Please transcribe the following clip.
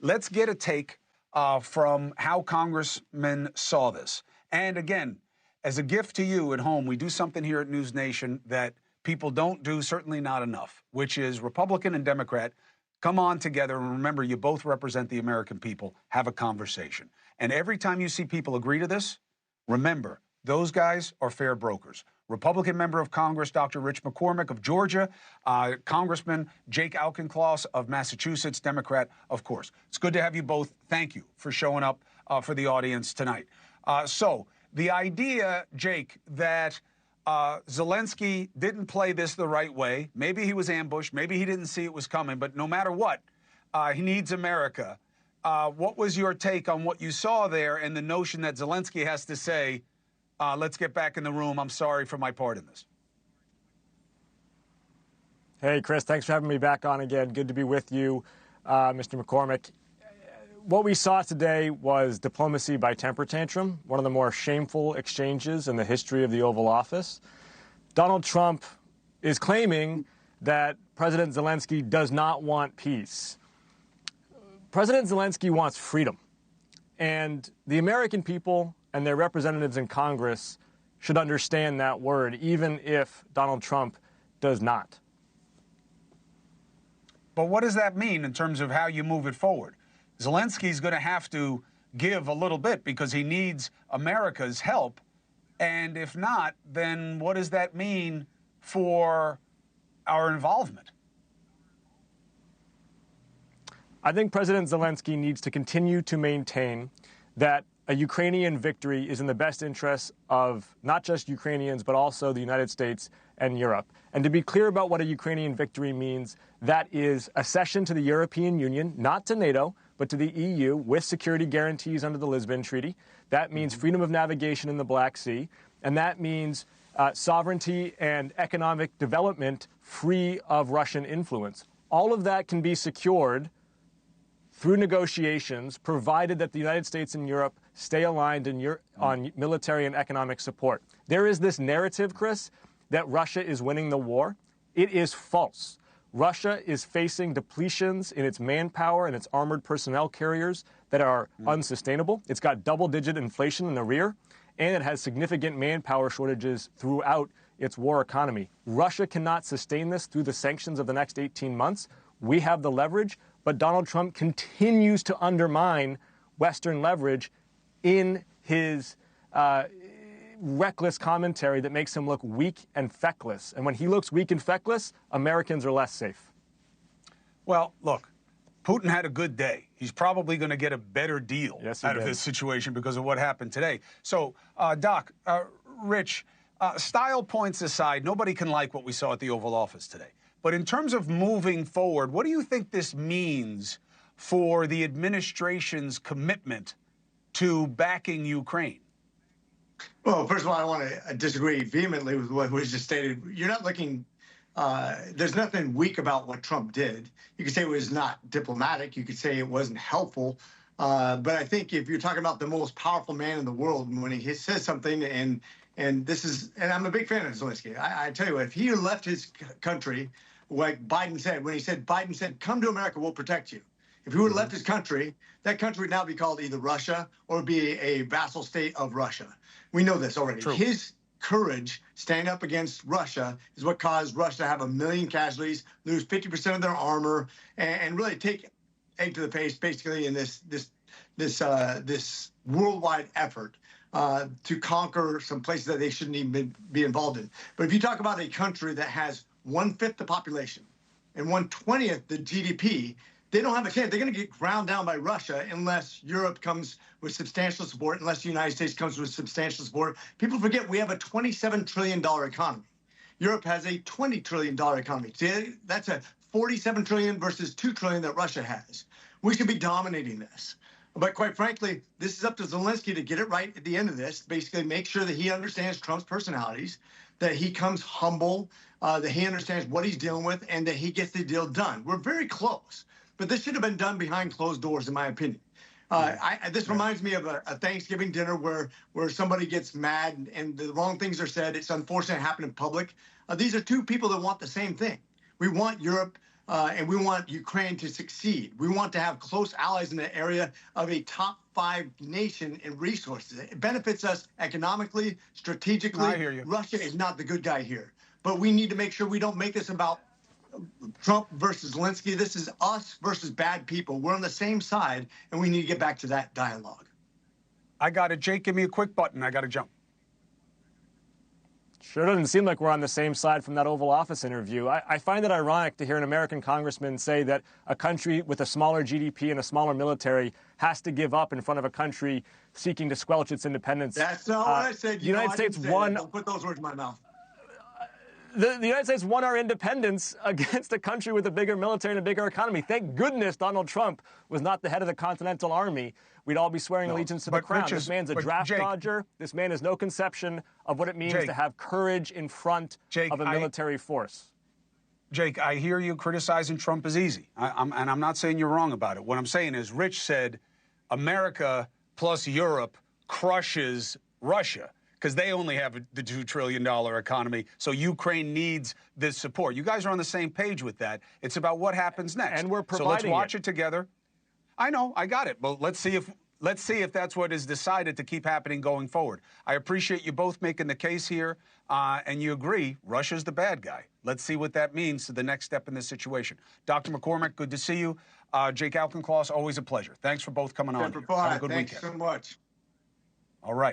let's get a take from how Congressman saw this. And again, as a gift to you at home, we do something here at News Nation that people don't do, certainly not enough, which is Republican and Democrat come on together. And remember, you both represent the American people. Have a conversation. And every time you see people agree to this, remember, those guys are fair brokers. Republican member of Congress, Dr. Rich McCormick of Georgia, Congressman Jake Auchincloss of Massachusetts, Democrat, of course. It's good to have you both. Thank you for showing up for the audience tonight. So the idea, Jake, that Zelensky didn't play this the right way, maybe he was ambushed, maybe he didn't see it was coming, but no matter what, he needs America. What was your take on what you saw there and the notion that Zelensky has to say, let's get back in the room. I'm sorry for my part in this. Hey, Chris, thanks for having me back on again. Good to be with you, Mr. McCormick. What we saw today was diplomacy by temper tantrum, one of the more shameful exchanges in the history of the Oval Office. Donald Trump is claiming that President Zelensky does not want peace. President Zelensky wants freedom. And the American people and their representatives in Congress should understand that word, even if Donald Trump does not. But what does that mean in terms of how you move it forward? Zelensky's going to have to give a little bit because he needs America's help. And if not, then what does that mean for our involvement? I think President Zelensky needs to continue to maintain that a Ukrainian victory is in the best interests of not just Ukrainians, but also the United States and Europe. And to be clear about what a Ukrainian victory means, that is accession to the European Union, not to NATO, but to the EU with security guarantees under the Lisbon Treaty. That means freedom of navigation in the Black Sea. And that means sovereignty and economic development free of Russian influence. All of that can be secured through negotiations, provided that the United States and Europe stay aligned on military and economic support. There is this narrative, Chris, that Russia is winning the war. It is false. Russia is facing depletions in its manpower and its armored personnel carriers that are unsustainable. It's got double-digit inflation in the rear, and it has significant manpower shortages throughout its war economy. Russia cannot sustain this through the sanctions of the next 18 months. We have the leverage, but Donald Trump continues to undermine Western leverage in his reckless commentary that makes him look weak and feckless. And when he looks weak and feckless, Americans are less safe. Well, look, Putin had a good day. He's probably going to get a better deal out of this situation because of what happened today. So, Doc, Rich, style points aside, nobody can like what we saw at the Oval Office today. But in terms of moving forward, what do you think this means for the administration's commitment to backing Ukraine? Well, first of all, I want to disagree vehemently with what was just stated. You're not looking, there's nothing weak about what Trump did. You could say it was not diplomatic. You could say it wasn't helpful. But I think if you're talking about the most powerful man in the world, when he says something, and I'm a big fan of Zelensky. I tell you what, if he left his country, like Biden said, when Biden said, come to America, we'll protect you. If he would have left his country, that country would now be called either Russia or be a vassal state of Russia. We know this already. True. His courage stand up against Russia is what caused Russia to have 1 million casualties, lose 50% of their armor, and really take egg to the face, basically, in this worldwide effort to conquer some places that they shouldn't even be involved in. But if you talk about a country that has 1/5 the population and 1/20 the GDP, they don't have a chance. They're going to get ground down by Russia unless Europe comes with substantial support, unless the United States comes with substantial support. People forget we have a $27 trillion economy. Europe has a $20 trillion economy. See, that's a $47 trillion versus $2 trillion that Russia has. We should be dominating this. But quite frankly, this is up to Zelensky to get it right at the end of this, basically make sure that he understands Trump's personalities, that he comes humble, that he understands what he's dealing with, and that he gets the deal done. We're very close. But this should have been done behind closed doors, in my opinion. This reminds me of a Thanksgiving dinner where somebody gets mad and the wrong things are said. It's unfortunate it happened in public. These are two people that want the same thing. We want Europe and we want Ukraine to succeed. We want to have close allies in the area of a top 5 nation in resources. It benefits us economically, strategically. I hear you. Russia is not the good guy here. But we need to make sure we don't make this about Trump versus Zelensky. This is us versus bad people. We're on the same side, and we need to get back to that dialogue. I got it. Jake, give me a quick button. I got to jump. Sure doesn't seem like we're on the same side from that Oval Office interview. I find it ironic to hear an American congressman say that a country with a smaller GDP and a smaller military has to give up in front of a country seeking to squelch its independence. That's not what I said. The United States won. Don't put those words in my mouth. The United States won our independence against a country with a bigger military and a bigger economy. Thank goodness Donald Trump was not the head of the Continental Army. We'd all be swearing allegiance to the crown. This man's a draft dodger. This man has no conception of what it means to have courage in front of a military force. Jake, I hear you criticizing Trump is easy. And I'm not saying you're wrong about it. What I'm saying is Rich said America plus Europe crushes Russia, because they only have the $2 trillion economy, so Ukraine needs this support. You guys are on the same page with that. It's about what happens next. And we're providing So let's watch it together. I know, I got it. But let's see if that's what is decided to keep happening going forward. I appreciate you both making the case here, and you agree Russia's the bad guy. Let's see what that means to the next step in this situation. Dr. McCormick, good to see you. Jake Alkenclaw, always a pleasure. Thanks for both coming on. Have a good weekend. Thanks so much. All right.